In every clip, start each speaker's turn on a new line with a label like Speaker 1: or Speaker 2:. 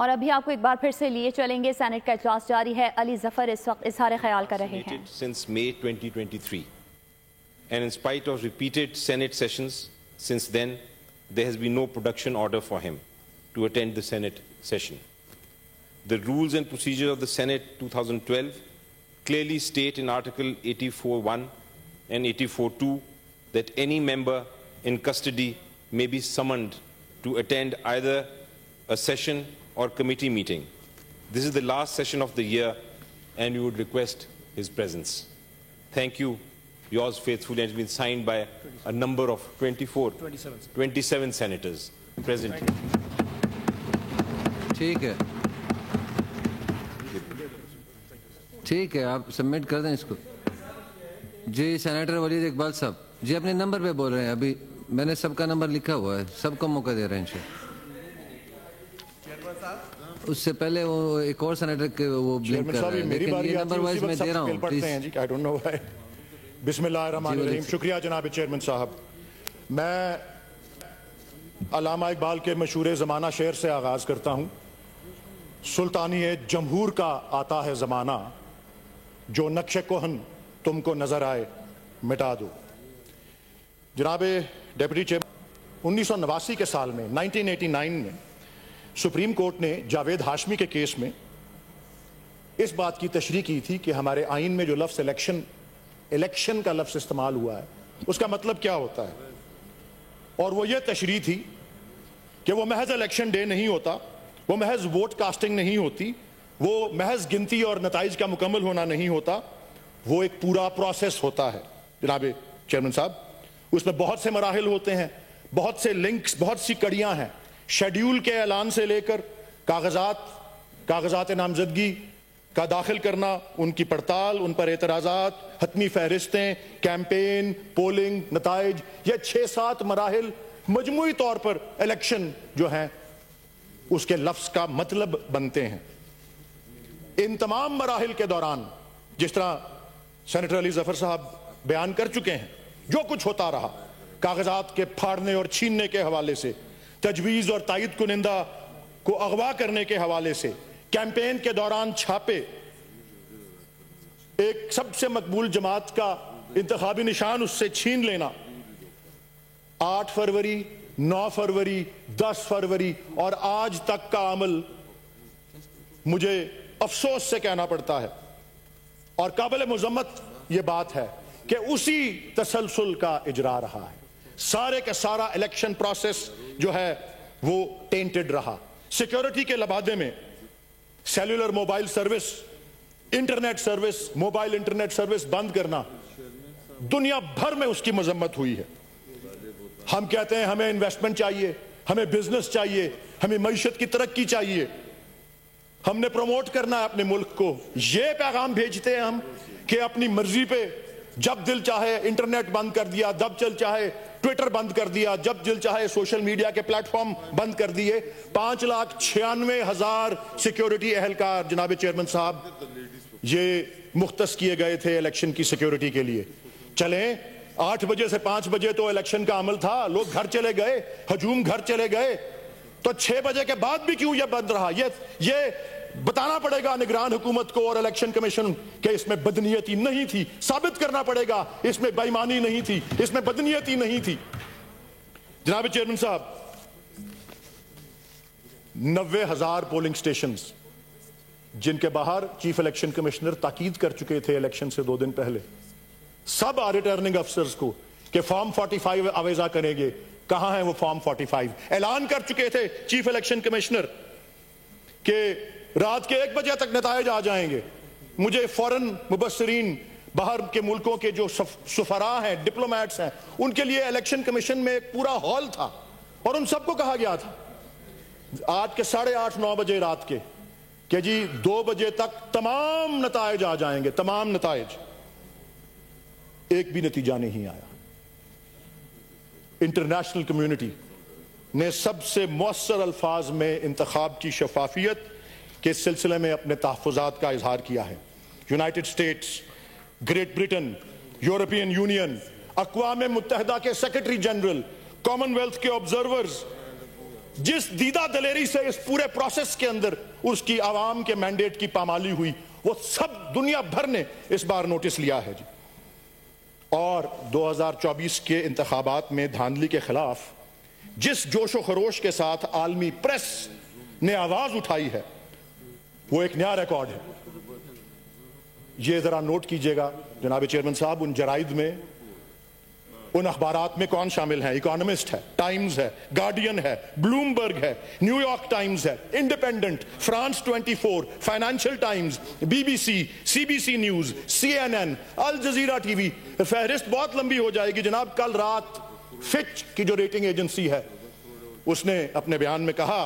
Speaker 1: اور ابھی آپ کو ایک بار پھر سے لیے چلیں گے. سینٹ کا اجلاس جاری ہے. علی ظفر اس وقت اظہار خیال کر رہے ہیں.
Speaker 2: Since May 2023 and in spite of repeated Senate sessions since then, there has been no production order for him to attend the Senate session. The rules and procedures of the Senate 2012 clearly state in Article 84(1) and 84(2) that any member in custody may be summoned to attend either a session or committee meeting. This is the last session of the year and we would request his presence. Thank you. Yours faithfully, has been signed by a number of 27 senators present here.
Speaker 3: ٹھیک ہے آپ submit کر دیں اس کو. جی senator ولید اقبال صاحب جی اپنے number پہ بول رہے ہیں. ابھی میں نے سب کا نمبر لکھا ہوا ہے, سب کو موقع دے رہے ہیں. اس سے پہلے وہ ایک اور سینیٹر کے وہ بلنک کر رہے ہیں, لیکن یہ نمبر وائز میں دے رہا ہوں.
Speaker 4: بسم اللہ الرحمن الرحیم. شکریہ جناب چیئرمین صاحب. میں علامہ اقبال کے مشہور زمانہ شعر سے آغاز کرتا ہوں. سلطانی جمہور کا آتا ہے زمانہ, جو نقش کوہن تم کو نظر آئے مٹا دو. جناب ڈیپٹی چیئرمین 1989 کے سال میں 1989 میں سپریم کورٹ نے جاوید ہاشمی کے کیس میں اس بات کی تشریح کی تھی کہ ہمارے آئین میں جو لفظ الیکشن کا لفظ استعمال ہوا ہے اس کا مطلب کیا ہوتا ہے, اور وہ یہ تشریح تھی کہ وہ محض الیکشن ڈے نہیں ہوتا, وہ محض ووٹ کاسٹنگ نہیں ہوتی, وہ محض گنتی اور نتائج کا مکمل ہونا نہیں ہوتا, وہ ایک پورا پروسیس ہوتا ہے. جناب چیئرمین صاحب اس میں بہت سے مراحل ہوتے ہیں, بہت سے لنکس, بہت سی کڑیاں ہیں. شیڈیول کے اعلان سے لے کر کاغذات نامزدگی کا داخل کرنا, ان کی پڑتال, ان پر اعتراضات, حتمی فہرستیں, کیمپین, پولنگ, نتائج, یہ 6-7 مراحل مجموعی طور پر الیکشن جو ہیں اس کے لفظ کا مطلب بنتے ہیں. ان تمام مراحل کے دوران جس طرح سینیٹر علی ظفر صاحب بیان کر چکے ہیں, جو کچھ ہوتا رہا, کاغذات کے پھاڑنے اور چھیننے کے حوالے سے, تجویز اور تائید کنندہ کو اغوا کرنے کے حوالے سے, کیمپین کے دوران چھاپے, ایک سب سے مقبول جماعت کا انتخابی نشان اس سے چھین لینا, 8 فروری, 9 فروری, 10 فروری اور آج تک کا عمل مجھے افسوس سے کہنا پڑتا ہے. اور قابل مذمت یہ بات ہے کہ اسی تسلسل کا اجرا رہا ہے. سارے کا سارا الیکشن پروسیس جو ہے وہ ٹینٹڈ رہا. سیکیورٹی کے لبادے میں cellular mobile service, internet service, mobile internet service بند کرنا, دنیا بھر میں اس کی مذمت ہوئی ہے. ہم کہتے ہیں ہمیں انویسٹمنٹ چاہیے, ہمیں بزنس چاہیے, ہمیں معیشت کی ترقی چاہیے, ہم نے پروموٹ کرنا ہے اپنے ملک کو. یہ پیغام بھیجتے ہیں ہم کہ اپنی مرضی پہ جب دل چاہے انٹرنیٹ بند کر دیا, جب دل چاہے ٹویٹر بند کر دیا, جب دل چاہے سوشل میڈیا کے پلیٹ فارم بند کر دیے. 5,96,000 سیکیورٹی اہلکار جناب چیئرمین صاحب یہ مختص کیے گئے تھے الیکشن کی سیکیورٹی کے لیے. چلیں 8 بجے سے 5 بجے تو الیکشن کا عمل تھا, لوگ گھر چلے گئے, ہجوم گھر چلے گئے, تو 6 بجے کے بعد بھی کیوں یہ بند رہا؟ یہ بتانا پڑے گا نگران حکومت کو اور الیکشن کمیشن کہ اس میں بدنیتی نہیں تھی. ثابت کرنا پڑے گا اس میں بے ایمانی نہیں تھی, اس میں بدنیتی نہیں تھی. جناب چیئرمین صاحب 90,000 پولنگ سٹیشنز جن کے باہر چیف الیکشن کمشنر تاکید کر چکے تھے الیکشن سے 2 دن پہلے سب ریٹرننگ افسرز کو کہ فارم 45 آویزہ کریں گے. کہاں ہیں وہ فارم 45؟ اعلان کر چکے تھے چیف الیکشن کمشنر کہ رات کے 1 بجے تک نتائج آ جائیں گے. مجھے فورن مبصرین باہر کے ملکوں کے جو سفراء ہیں, ڈپلومیٹس ہیں, ان کے لیے الیکشن کمیشن میں ایک پورا ہال تھا اور ان سب کو کہا گیا تھا آج کے 8:30-9 بجے رات کے کہ جی 2 بجے تک تمام نتائج آ جائیں گے, تمام نتائج. ایک بھی نتیجہ نہیں آیا. انٹرنیشنل کمیونٹی نے سب سے مؤثر الفاظ میں انتخاب کی شفافیت کے سلسلے میں اپنے تحفظات کا اظہار کیا ہے. United States, Great Britain, European Union, اقوام متحدہ کے سیکرٹری جنرل, کامن ویلتھ کے آبزرورز, जिस दीदा दलेरी से इस पूरे प्रोसेस के अंदर उसकी आवाम के मैंडेट की पामाली हुई, वो सब दुनिया भर ने इस बार नोटिस लिया है जी। और 2024 के इंतखाबात में धांधली के खिलाफ जिस जोशो खरोश के साथ आलमी प्रेस ने आवाज उठाई है, वो एक नया रिकॉर्ड है। ये जरा नोट कीजिएगा जनाब चेयरमैन साहब, उन जराइद में, उन अखबारात में कौन शामिल है? इकोनॉमिस्ट है, टाइम्स है, गार्डियन है, ब्लूमबर्ग है, न्यूयॉर्क टाइम्स है, independent, France 24, financial times, BBC, CBC news, CNN, अल जजीरा टीवी। फहरिस्त बहुत लंबी हो जाएगी जनाब। कल रात फिच की जो रेटिंग एजेंसी है, उसने अपने बयान में कहा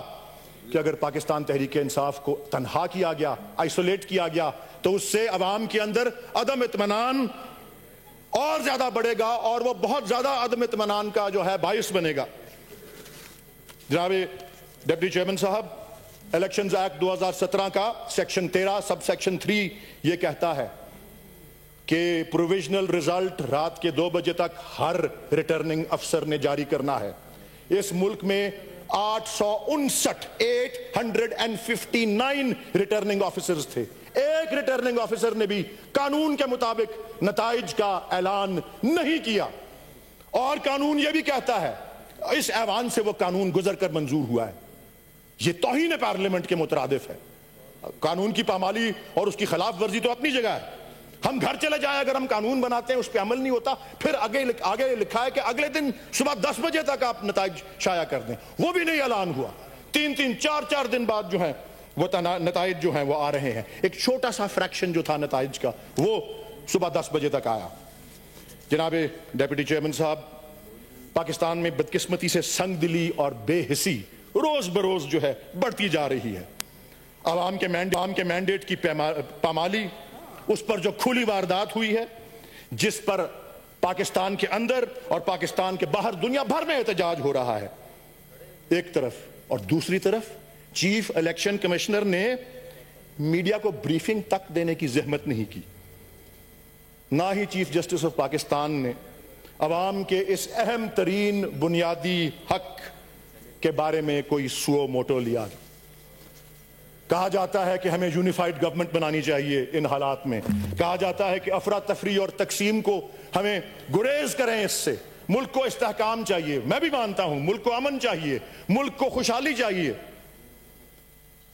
Speaker 4: कि अगर पाकिस्तान तहरीक इंसाफ को तनहा किया गया, आइसोलेट किया गया, तो उससे अवाम के अंदर अदम इत्मीनान और ज्यादा बढ़ेगा और वो बहुत ज्यादा अदम इत्मीनान का जो है बाइस बनेगा। जनाब डिप्टी चेयरमैन साहब, इलेक्शंस एक्ट 2017 का सेक्शन 13 सब सेक्शन 3 ये कहता है कि प्रोविजनल रिजल्ट रात के 2 बजे तक हर रिटर्निंग अफसर ने जारी करना है। इस मुल्क में 859 रिटर्निंग ऑफिसर्स थे। एक रिटर्निंग ऑफिसर ने भी कानून के मुताबिक नताइज का ऐलान नहीं किया। और कानून यह भी कहता है, इस ऐवान से वो कानून गुजर कर मंजूर हुआ है। ये तौहीन पार्लियामेंट के मुतरादिफ है। कानून की पामाली और उसकी खिलाफ वर्जी तो अपनी जगह है। हम घर चले जाए, अगर हम कानून बनाते हैं उस पर अमल नहीं होता, फिर आगे लिखा है कि अगले दिन सुबह 10 बजे तक आप नताइज शाया कर दें। वो भी नहीं ऐलान हुआ। 3-3, 4-4 दिन बाद जो है वो नताइज जो हैं वो आ रहे हैं। एक छोटा सा फ्रैक्शन जो था नताइज का, वो सुबह 10 बजे तक आया। जनाब डेप्यूटी चेयरमैन साहब, पाकिस्तान में बदकिस्मती से संगदिली और बेहिसी रोज बरोज जो है बढ़ती जा रही है। आवाम के मैंडेट की पामाली, उस पर जो खुली वारदात हुई है, जिस पर पाकिस्तान के अंदर और पाकिस्तान के बाहर दुनिया भर में एहतजाज हो रहा है एक तरफ, और दूसरी तरफ चीफ इलेक्शन कमिश्नर ने मीडिया को ब्रीफिंग तक देने की जहमत नहीं की। ना ही चीफ जस्टिस ऑफ पाकिस्तान ने अवाम के इस अहम तरीन बुनियादी हक के बारे में कोई सुओ मोटो लिया। कहा जाता है कि हमें यूनिफाइड गवर्नमेंट बनानी चाहिए। इन हालात में कहा जाता है कि अफरा तफरी और तकसीम को हमें गुरेज करें, इससे मुल्क को इस्तेहकाम चाहिए। मैं भी मानता हूं, मुल्क को अमन चाहिए, मुल्क को खुशहाली चाहिए।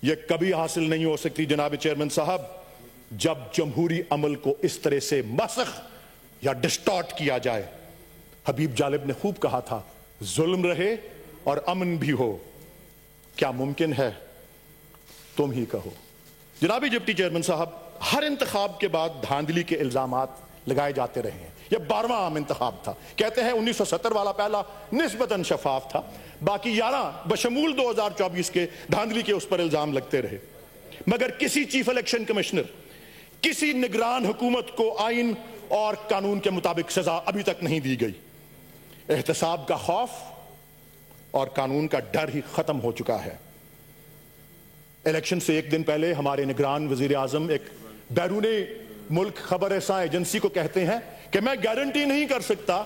Speaker 4: यह कभी हासिल नहीं हो सकती जनाब चेयरमैन साहब, जब जमहूरी अमल को इस तरह से मसख या डिस्टॉर्ट किया जाए। हबीब जालिब ने खूब कहा था, जुल्म रहे और अमन भी हो, क्या मुमकिन है तुम ही कहो। जनाबी डिप्टी चेयरमैन साहब, हर इंतखाब के बाद धांधली के इल्जामात लगाए जाते रहे हैं। यह 12वां आम इंतखाब था। कहते हैं 1970 वाला पहला निस्बतन शफाफ था, बाकी 11 बशमूल 2024 के धांधली के उस पर इल्जाम लगते रहे। मगर किसी चीफ इलेक्शन कमिश्नर, किसी निगरान हुकूमत को आइन और कानून के मुताबिक सजा अभी तक नहीं दी गई। एहतसाब का खौफ और कानून का डर ही खत्म हो चुका है। इलेक्शन से एक दिन पहले हमारे निगरान वजीर आजम एक बैरूनी मुल्क खबर रसां एजेंसी को कहते हैं कि मैं गारंटी नहीं कर सकता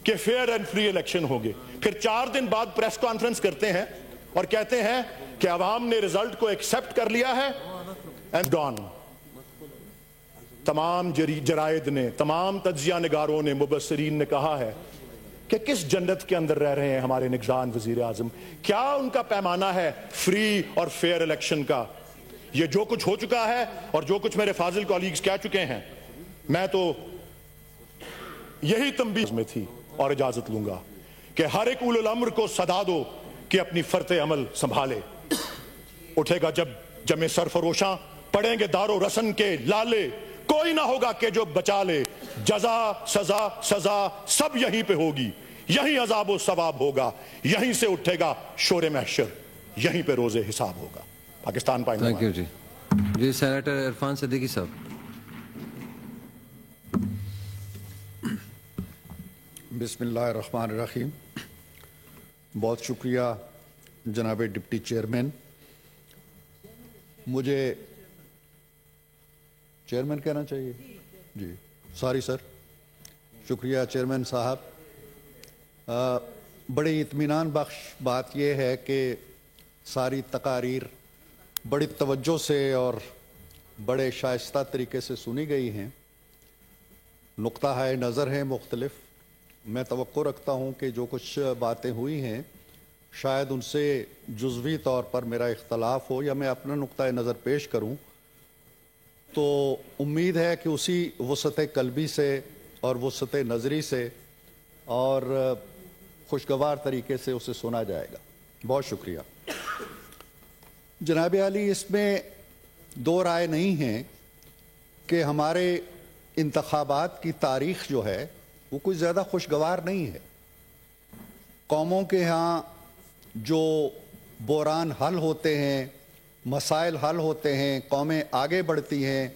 Speaker 4: कि फेयर एंड फ्री इलेक्शन होंगे। फिर 4 दिन बाद प्रेस कॉन्फ्रेंस करते हैं और कहते हैं कि अवाम ने रिजल्ट को एक्सेप्ट कर लिया है एंड डॉन। तमाम जराइद ने, तमाम तज्जिया निगारों ने, मुबस्सिरीन ने कहा है कि किस जन्नत के अंदर रह रहे हैं हमारे निगरान वजीर आजम। क्या उनका पैमाना है फ्री और फेयर इलेक्शन का? ये जो कुछ हो चुका है और जो कुछ मेरे फाजिल कॉलीग्स कह चुके हैं, मैं तो यही तंबीह में थी और इजाजत लूंगा कि हर एक उलुल अम्र को सदा दो कि अपनी फरते अमल संभाले। उठेगा जब जमे सरफरोशां, पड़ेंगे दारो रसन के लाले, कोई ना होगा कि जो बचा ले। जजा सजा सजा सब यहीं पे होगी, यहीं अजाब सवाब होगा, यहीं से उठेगा शोरे महशर, यहीं पे रोजे हिसाब होगा। पाकिस्तान पाइंदा।
Speaker 3: Thank you ji. जी सेनेटर इरफान सिद्दीकी साहब।
Speaker 5: बिस्मिल्लाहिर्रहमानिर्रहीम। बहुत शुक्रिया जनाब डिप्टी चेयरमैन। मुझे चेयरमैन कहना चाहिए जी, सॉरी सर। शुक्रिया चेयरमैन साहब। बड़ी इत्मीनान बख्श बात यह है कि सारी तकारीर बड़ी तवज्जो से और बड़े शाइस्ता तरीके से सुनी गई हैं। नुक्ता है नज़र है मुख्तलिफ। मैं तवक्को रखता हूँ कि जो कुछ बातें हुई हैं शायद उनसे जुज़वी तौर पर मेरा इख्तलाफ हो या मैं अपना नुक्ता नज़र पेश करूँ, तो उम्मीद है कि उसी वसत कल्बी से और वसत नज़री से और खुशगवार तरीके से उसे सुना जाएगा। बहुत शुक्रिया। जनाब अली, इसमें दो राय नहीं है कि हमारे इंतखाबात की तारीख़ जो है वो कोई ज़्यादा खुशगवार नहीं है। कौमों के यहाँ जो बहरान हल होते हैं, मसाइल हल होते हैं, कौमें आगे बढ़ती हैं,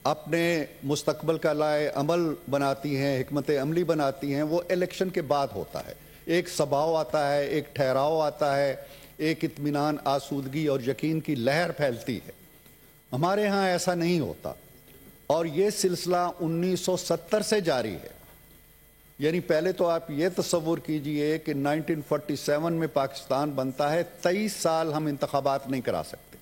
Speaker 5: अपने मुस्तकबल का लाए अमल बनाती हैं, हिकमत अमली बनाती हैं, वो इलेक्शन के बाद होता है। एक सबाव आता है, एक ठहराव आता है, एक इत्मीनान, आसूदगी और यकीन की लहर फैलती है। हमारे यहाँ ऐसा नहीं होता और ये सिलसिला 1970 से जारी है। यानी पहले तो आप ये तसव्वुर कीजिए कि 1947 में पाकिस्तान बनता है, 23 साल हम इंतखाबात नहीं करा सकते।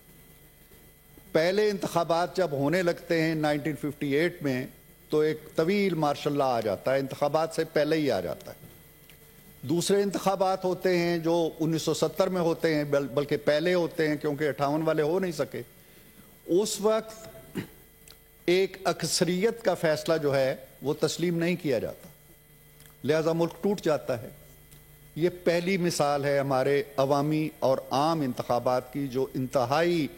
Speaker 5: पहले इंतखाबात जब होने लगते हैं 1958 में तो एक तवील मार्शल लॉ आ जाता है, इंतखाबात से पहले ही आ जाता है। दूसरे इंतखाबात होते हैं जो 1970 में होते हैं, बल्कि पहले होते हैं क्योंकि 58 वाले हो नहीं सके। उस वक्त एक अक्सरियत का फैसला जो है वो तस्लीम नहीं किया जाता, लिहाजा मुल्क टूट जाता है। ये पहली मिसाल है हमारे अवामी और आम इंतखाबात की जो इंतहाई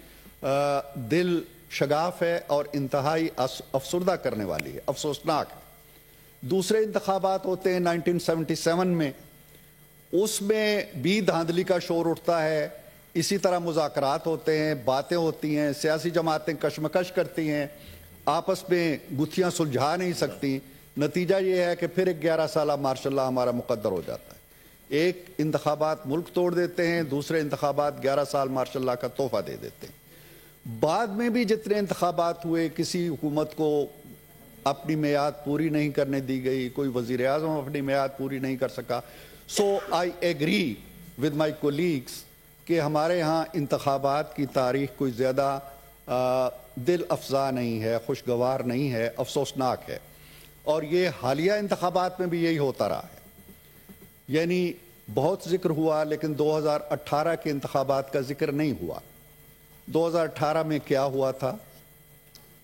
Speaker 5: दिल शगाफ है और इंतहाई अफसरदा करने वाली है, अफसोसनाक है। दूसरे इंतखाबात होते हैं 1977 में, उसमें भी धांधली का शोर उठता है। इसी तरह मुज़ाकरात होते हैं, बातें होती हैं, सियासी जमातें कशमकश करती हैं, आपस में गुत्थियाँ सुलझा नहीं सकती। नतीजा ये है कि फिर एक 11 साल मार्शल लॉ हमारा मुकद्दर हो जाता है। एक इंतखाबात मुल्क तोड़ देते हैं, दूसरे इंतखाबात 11 साल मार्शल लॉ का तोहफा दे देते हैं। बाद में भी जितने इंतखाबात हुए, किसी हुकूमत को अपनी मियाद पूरी नहीं करने दी गई, कोई वज़ीर आज़म अपनी मियाद पूरी नहीं कर सका। So I agree with my colleagues कि हमारे यहाँ इंतखाबात की तारीख़ कोई ज़्यादा दिल अफजा नहीं है, खुशगवार नहीं है, अफसोसनाक है। और ये हालिया इंतखाबात में भी यही होता रहा है। यानी बहुत ज़िक्र हुआ लेकिन 2018 के इंतखाबात का ज़िक्र नहीं हुआ। 2018 में क्या हुआ था?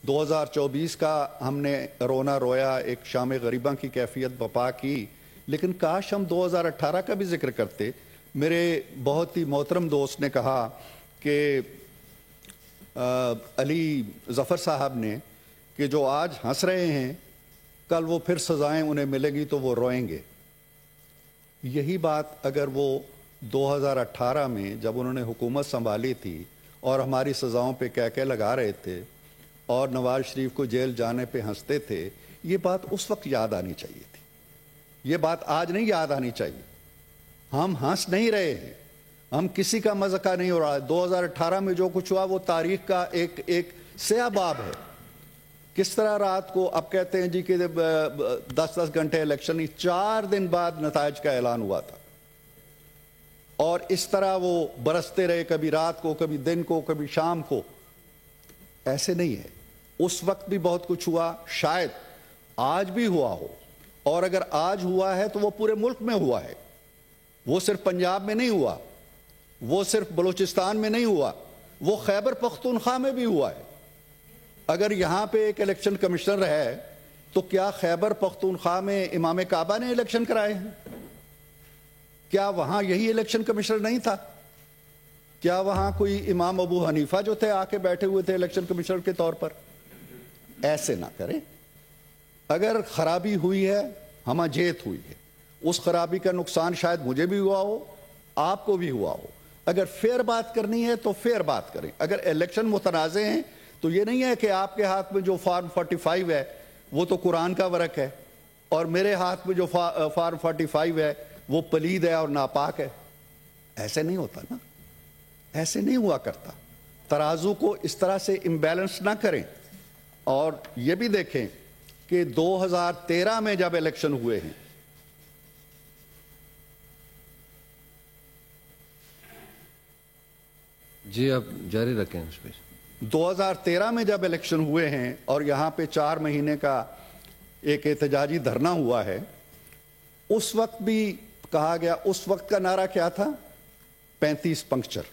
Speaker 5: 2024 का हमने रोना रोया, एक शाम गरीबा की कैफियत बपा की, लेकिन काश हम 2018 का भी जिक्र करते। मेरे बहुत ही मोहतरम दोस्त ने कहा कि अली ज़फ़र साहब ने कि जो आज हंस रहे हैं कल वो फिर सज़ाएं उन्हें मिलेगी तो वो रोएंगे। यही बात अगर वो 2018 में जब उन्होंने हुकूमत संभाली थी और हमारी सज़ाओं पे क्या लगा रहे थे और नवाज शरीफ को जेल जाने पे हंसते थे, ये बात उस वक्त याद आनी चाहिए थी। ये बात आज नहीं याद आनी चाहिए। हम हंस नहीं रहे हैं, हम किसी का मज़ाक नहीं हो रहा है। 2018 में जो कुछ हुआ वो तारीख का एक स्याह बाब है। किस तरह रात को अब कहते हैं जी कि 10-10 घंटे इलेक्शन, 4 दिन बाद नताइज का ऐलान हुआ था और इस तरह वो बरसते रहे, कभी रात को, कभी दिन को, कभी शाम को। ऐसे नहीं है। उस वक्त भी बहुत कुछ हुआ, शायद आज भी हुआ हो, और अगर आज हुआ है तो वो पूरे मुल्क में हुआ है। वो सिर्फ पंजाब में नहीं हुआ, वो सिर्फ बलूचिस्तान में नहीं हुआ, वो खैबर पख्तूनख्वा में भी हुआ है। अगर यहां पे एक इलेक्शन कमिश्नर है तो क्या खैबर पख्तूनख्वा में इमाम काबा ने इलेक्शन कराए हैं? क्या वहां यही इलेक्शन कमिश्नर नहीं था? क्या वहां कोई इमाम अबू हनीफा जो थे आके बैठे हुए थे इलेक्शन कमिश्नर के तौर पर? ऐसे ना करें। अगर खराबी हुई है, हमाजेत हुई है, उस खराबी का नुकसान शायद मुझे भी हुआ हो, आपको भी हुआ हो। अगर फेयर बात करनी है तो फेयर बात करें। अगर इलेक्शन मुतनाज़े हैं तो ये नहीं है कि आपके हाथ में जो फॉर्म 45 है वो तो कुरान का वर्क है और मेरे हाथ में जो फॉर्म 45 है वो पलीद है और नापाक है। ऐसे नहीं होता ना, ऐसे नहीं हुआ करता। तराजू को इस तरह से इम्बैलेंस ना करें। और ये भी देखें कि 2013 में जब इलेक्शन हुए हैं
Speaker 3: जी आप जारी रखें उस पर।
Speaker 5: 2013 में जब इलेक्शन हुए हैं और यहाँ पे 4 महीने का एक एहतजाजी धरना हुआ है, उस वक्त भी कहा गया, उस वक्त का नारा क्या था? 35 पंक्चर।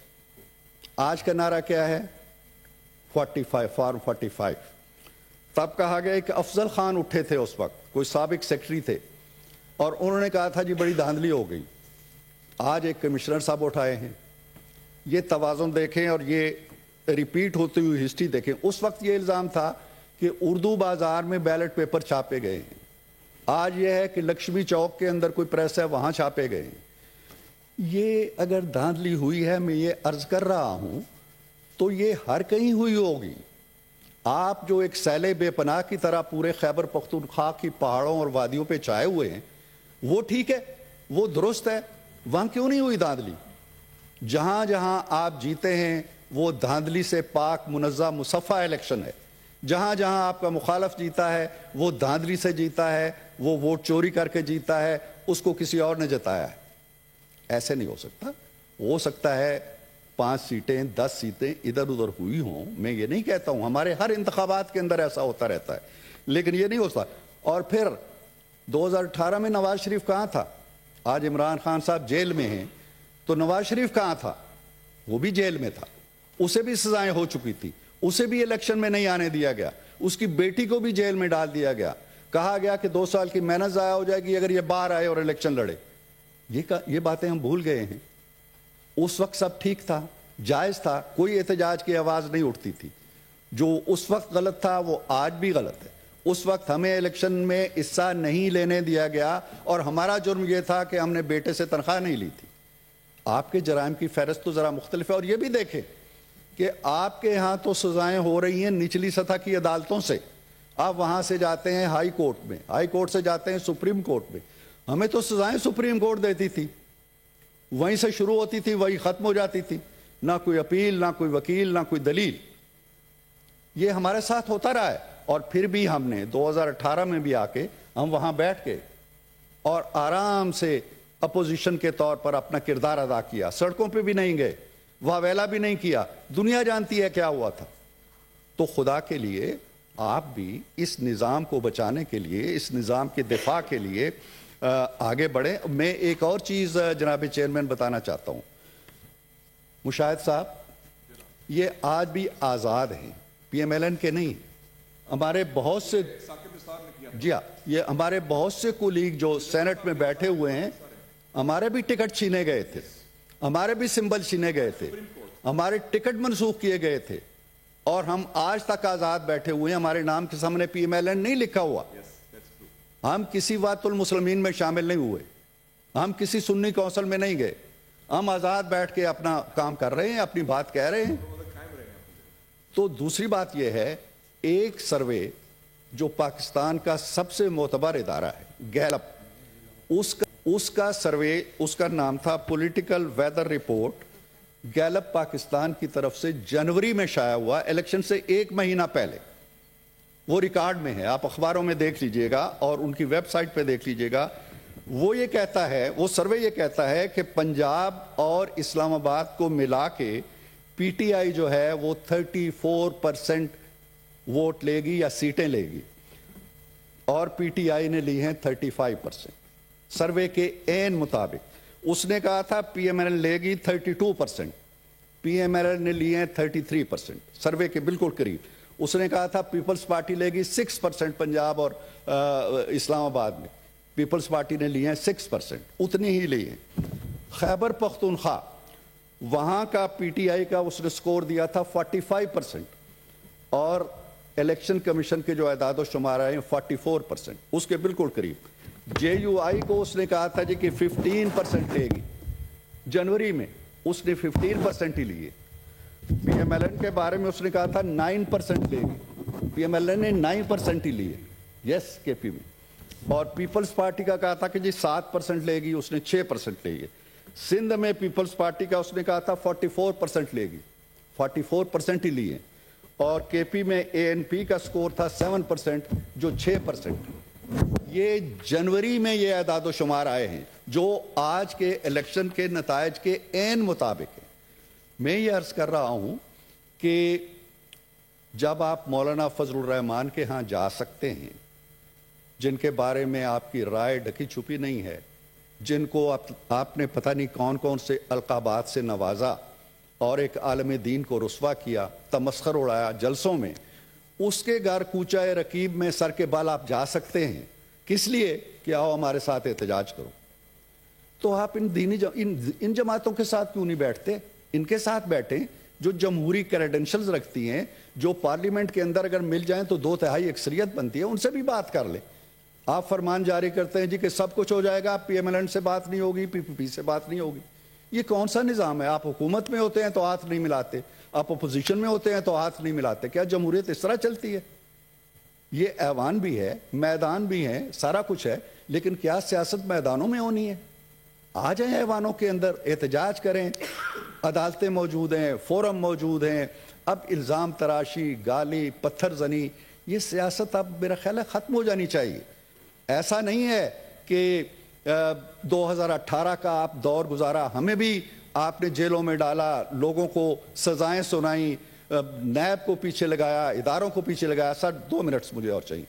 Speaker 5: आज का नारा क्या है? 45 फॉर्म 45। तब कहा गया कि अफजल खान उठे थे उस वक्त, कोई साबिक सेक्रेटरी थे, और उन्होंने कहा था जी बड़ी धांधली हो गई। आज एक कमिश्नर साहब उठाए हैं। ये तवाज़ुन देखें और ये रिपीट होती हुई हिस्ट्री देखें। उस वक्त ये इल्ज़ाम था कि उर्दू बाजार में बैलेट पेपर छापे गए हैं। आज ये है कि लक्ष्मी चौक के अंदर कोई प्रेस है, वहां छापे गए हैं। ये अगर धांधली हुई है, मैं ये अर्ज कर रहा हूं, तो ये हर कहीं हुई होगी। आप जो एक सैले बेपनाह की तरह पूरे खैबर पख्तूनख्वा की पहाड़ों और वादियों पे छाए हुए हैं, वो ठीक है, वो दुरुस्त है। वहां क्यों नहीं हुई धांधली? जहां जहां आप जीते हैं वो धांधली से पाक मुनज़्ज़ा मुसफ़ा इलेक्शन है। जहां जहां आपका मुखालफ जीता है वो धांधली से जीता है, वो वोट चोरी करके जीता है, उसको किसी और ने जताया है। ऐसे नहीं हो सकता। हो सकता है 5 सीटें 10 सीटें इधर उधर हुई हों, मैं ये नहीं कहता हूं, हमारे हर इंतखाबात के अंदर ऐसा होता रहता है, लेकिन ये नहीं होता। और फिर 2018 में नवाज शरीफ कहां था? आज इमरान खान साहब जेल में हैं, तो नवाज शरीफ कहां था? वो भी जेल में था, उसे भी सजाएं हो चुकी थी, उसे भी इलेक्शन में नहीं आने दिया गया, उसकी बेटी को भी जेल में डाल दिया गया। कहा गया कि 2 साल की मेहनत ज़ाया हो जाएगी अगर ये बाहर आए और इलेक्शन लड़े। ये बातें हम भूल गए हैं। उस वक्त सब ठीक था, जायज़ था, कोई एहतजाज की आवाज़ नहीं उठती थी। जो उस वक्त गलत था वो आज भी गलत है। उस वक्त हमें इलेक्शन में हिस्सा नहीं लेने दिया गया और हमारा जुर्म यह था कि हमने बेटे से तनख्वाह नहीं ली थी। आपके जराइम की फहरिस्त तो ज़रा मुख्तलिफ है। और ये भी देखें कि आपके यहाँ तो सजाएं हो रही हैं निचली सतह की अदालतों से, आप वहाँ से जाते हैं हाई कोर्ट में, हाई कोर्ट से जाते हैं सुप्रीम कोर्ट में। हमें तो सजाएं सुप्रीम कोर्ट देती थी, वहीं से शुरू होती थी, वहीं ख़त्म हो जाती थी। ना कोई अपील, ना कोई वकील, ना कोई दलील। ये हमारे साथ होता रहा है। और फिर भी हमने 2018 में भी आके हम वहाँ बैठ के और आराम से अपोजिशन के तौर पर अपना किरदार अदा किया। सड़कों पे भी नहीं गए, वावेला भी नहीं किया। दुनिया जानती है क्या हुआ था। तो खुदा के लिए आप भी इस निज़ाम को बचाने के लिए, इस निज़ाम के दिफा के लिए आगे बढ़े। मैं एक और चीज़ जनाब चेयरमैन बताना चाहता हूँ। मुशाहिद साहब ये आज भी आज़ाद हैं, PMLN के नहीं। हमारे बहुत से, जी हाँ, ये हमारे बहुत से कुलीग जो सेनेट में बैठे हुए हैं, हमारे भी टिकट छीने गए थे, हमारे भी सिंबल छीने गए थे, हमारे टिकट मनसूख किए गए थे, और हम आज तक आज़ाद बैठे हुए हैं। हमारे नाम के सामने PMLN नहीं लिखा हुआ। हम किसी वातुल मुस्लिमीन में शामिल नहीं हुए, हम किसी सुन्नी कौंसिल में नहीं गए। हम आज़ाद बैठ के अपना काम कर रहे हैं, अपनी बात कह रहे हैं। तो दूसरी बात यह है, एक सर्वे जो पाकिस्तान का सबसे मोतबर इदारा है, गैलप, उसका सर्वे, उसका नाम था political weather report. Gallup Pakistan की तरफ से जनवरी में शाया हुआ, इलेक्शन से 1 महीना पहले। वो रिकॉर्ड में है, आप अखबारों में देख लीजिएगा और उनकी वेबसाइट पे देख लीजिएगा। वो ये कहता है, वो सर्वे ये कहता है कि पंजाब और इस्लामाबाद को मिला के PTI जो है वो 34% वोट लेगी या सीटें लेगी, और PTI ने ली हैं 35%। सर्वे के एन मुताबिक उसने कहा था PMLN लेगी 32%, PMLN ने लिए हैं 33%, सर्वे के बिल्कुल करीब। उसने कहा था पीपल्स पार्टी लेगी 6% पंजाब और इस्लामाबाद में, पीपल्स पार्टी ने लिए हैं 6%, उतनी ही लिए। खैबर पख्तूनख्वा, वहाँ का PTI का उसने स्कोर दिया था 45%, और इलेक्शन कमीशन के जो एदाद व शुमार आए 44%, उसके बिल्कुल करीब। JUI को उसने कहा था जी कि 15% लेगी, जनवरी में उसने 15% ही लिए। PMLN के बारे में उसने कहा था 9% लेगी, PMLN ने 9% ही लिए, यस KP में। और पीपल्स पार्टी का कहा था कि जी 7% लेगी, उसने 6% लिए। सिंध में पीपल्स पार्टी का उसने कहा था 44% लेगी, 44% ही लिए। और KP में ANP का स्कोर था 7%, जो 6%। ये जनवरी में ये एदाद शुमार आए हैं जो आज के इलेक्शन के नतायज के एन मुताबिक है। मैं ये अर्ज कर रहा हूं कि जब आप मौलाना फजलुर रहमान के यहाँ जा सकते हैं, जिनके बारे में आपकी राय ढकी छुपी नहीं है, जिनको आपने पता नहीं कौन कौन से अलकाबात से नवाजा और एक आलम दीन को रुस्वा किया, तमस्खर उड़ाया जलसों में, उसके घर कूचा रकीब में सर के बाल आप जा सकते हैं। किस लिए? कि आओ हमारे साथ एहतजाज करो। तो आप इन जमातों के साथ क्यों नहीं बैठते? इनके साथ बैठें जो जमहूरी क्रेडेंशियल्स रखती हैं, जो पार्लियामेंट के अंदर अगर मिल जाएं तो 2/3 अक्सरियत बनती है, उनसे भी बात कर ले। आप फरमान जारी करते हैं जी कि सब कुछ हो जाएगा, PMLN से बात नहीं होगी, PPP से बात नहीं होगी। ये कौन सा निज़ाम है? आप हुकूमत में होते हैं तो हाथ नहीं मिलाते, आप अपोजिशन में होते हैं तो हाथ नहीं मिलाते। क्या जमहूरियत इस तरह चलती है? ये ऐवान भी है, मैदान भी है, सारा कुछ है, लेकिन क्या सियासत मैदानों में होनी है? आ जाए ऐवानों के अंदर, एहतजाज करें, अदालतें मौजूद हैं, फोरम मौजूद हैं। अब इल्ज़ाम तराशी, गाली, पत्थर जनी, ये सियासत अब मेरा ख्याल है ख़त्म हो जानी चाहिए। ऐसा नहीं है कि 2018 का आप दौर गुजारा, हमें भी आपने जेलों में डाला, लोगों को सजाएं सुनाई, नैब को पीछे लगाया, इदारों को पीछे लगाया। सर 2 मिनट्स मुझे और चाहिए।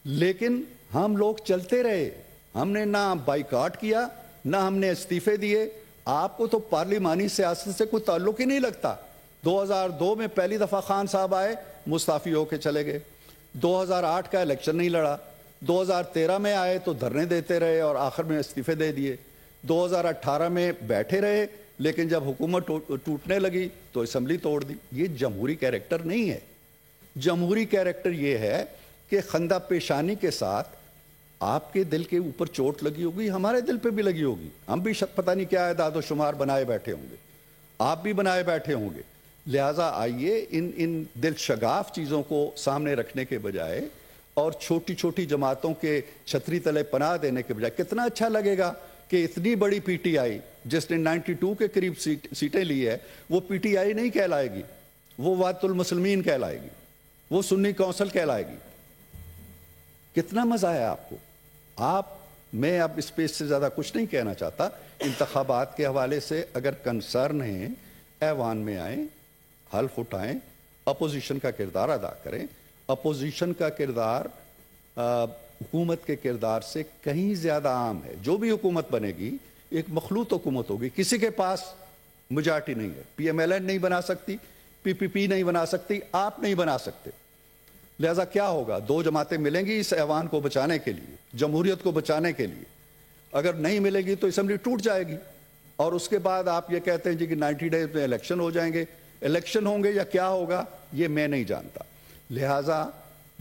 Speaker 5: लेकिन हम लोग चलते रहे, हमने ना बाइकआउट किया, ना हमने इस्तीफे दिए। आपको तो पार्लिमानी सियासत से कोई ताल्लुक ही नहीं लगता। 2002 में पहली दफा खान साहब आए, मुस्ताफी होके चले गए। 2008 का इलेक्शन नहीं लड़ा। 2013 में आए तो धरने देते रहे और आखिर में इस्तीफे दे दिए। 2018 में बैठे रहे, लेकिन जब हुकूमत टूटने लगी तो असेंबली तोड़ दी। ये जमहूरी कैरेक्टर नहीं है। जमहूरी कैरेक्टर ये है कि खंदा पेशानी के साथ आपके दिल के ऊपर चोट लगी होगी, हमारे दिल पे भी लगी होगी। हम भी पता नहीं क्या दादो शुमार बनाए बैठे होंगे, आप भी बनाए बैठे होंगे। लिहाजा आइए इन दिल शगाफ चीज़ों को सामने रखने के बजाय और छोटी छोटी जमातों के छतरी तले पनाह देने के बजाय, कितना अच्छा लगेगा कि इतनी बड़ी PTI जिसने 92 के करीब सीटें ली है, वो PTI नहीं कहलाएगी, वो वातुल मुस्लिमीन कहलाएगी, वो सुन्नी कौंसिल कहलाएगी। कितना मजा है आपको? मैं अब इस पे इससे ज्यादा कुछ नहीं कहना चाहता। इंतखाबात के हवाले से अगर कंसर्न है, ऐवान में आए, हल्फ उठाएं, अपोजिशन का किरदार अदा करें। अपोजिशन का किरदार हुकूमत के किरदार से कहीं ज्यादा आम है। जो भी हुकूमत बनेगी एक मखलूत हुकूमत होगी, किसी के पास मेजॉरिटी नहीं है। PMLN नहीं बना सकती, PPP नहीं बना सकती, आप नहीं बना सकते। लिहाजा क्या होगा? 2 जमातें मिलेंगी इस ऐवान को बचाने के लिए, जमहूरियत को बचाने के लिए। अगर नहीं मिलेगी तो असेंबली टूट जाएगी और उसके बाद आप ये कहते हैं जी कि 90 डेज में इलेक्शन हो जाएंगे। इलेक्शन होंगे या क्या होगा ये मैं नहीं जानता। लिहाजा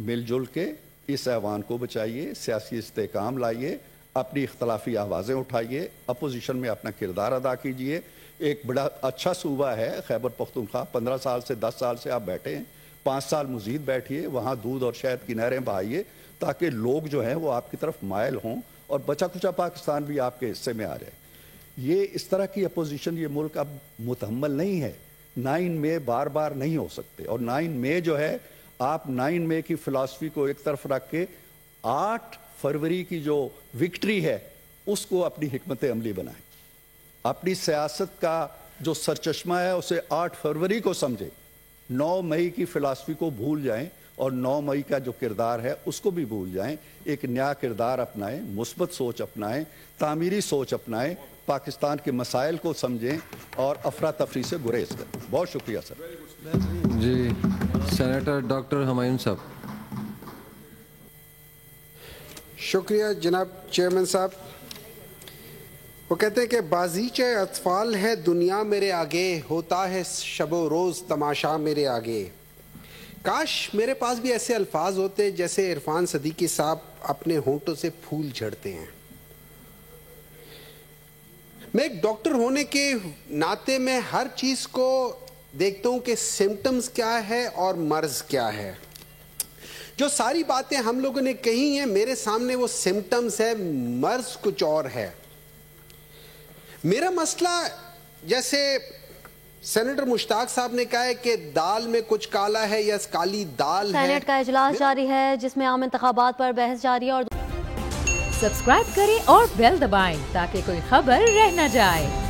Speaker 5: मिलजुल के इस ऐवान को बचाइए, सियासी इस्तेकाम लाइए, अपनी इख्तलाफी आवाज़ें उठाइए, अपोजिशन में अपना किरदार अदा कीजिए। एक बड़ा अच्छा सूबा है खैबर पख्तूनख्वा, 15 साल से 10 साल से आप बैठे हैं, 5 साल मजीद बैठिए, वहाँ दूध और शहद की नहरें बहाइए ताकि लोग जो हैं वो आपकी तरफ मायल हों और बचा कुचा पाकिस्तान भी आपके हिस्से में आ जाए। ये इस तरह की अपोजिशन ये मुल्क अब मुतहम्मल नहीं है। 9 मई बार बार नहीं हो सकते। और 9 मई जो है, आप 9 मई की फिलॉसफी को एक तरफ रख के 8 फरवरी की जो विक्ट्री है उसको अपनी हिकमत अमली बनाएं। अपनी सियासत का जो सरचश्मा है उसे 8 फरवरी को समझें। 9 मई की फिलॉसफी को भूल जाएं और 9 मई का जो किरदार है उसको भी भूल जाएं। एक नया किरदार अपनाएं, मुस्बत सोच अपनाएं, तामीरी सोच अपनाएं, पाकिस्तान के मसाइल को समझें और अफरा तफरी से गुरेज करें। बहुत शुक्रिया सर।
Speaker 3: जी सेनेटर डॉक्टर हुमायूं साहब।
Speaker 6: शुक्रिया जनाब चेयरमैन साहब। वो कहते हैं कि बाजीचे अतफाल है दुनिया मेरे आगे, होता है शबो रोज़ तमाशा मेरे आगे। काश मेरे पास भी ऐसे अल्फाज होते जैसे इरफान सदीकी साहब अपने होंठों से फूल झड़ते हैं। मैं एक डॉक्टर होने के नाते में हर चीज़ को देखता हूं कि सिम्टम्स क्या है और मर्ज क्या है। जो सारी बातें हम लोगों ने कही हैं मेरे सामने वो सिम्टम्स है, मर्ज कुछ और है। मेरा मसला, जैसे सेनेटर मुश्ताक साहब ने कहा है कि दाल में कुछ काला है या काली दाल है।
Speaker 1: सेनेट का इजलास जारी है जिसमें आम इंतखाबात पर बहस जारी है। और
Speaker 7: सब्सक्राइब करें और बेल दबाएं ताकि कोई खबर रह न जाए।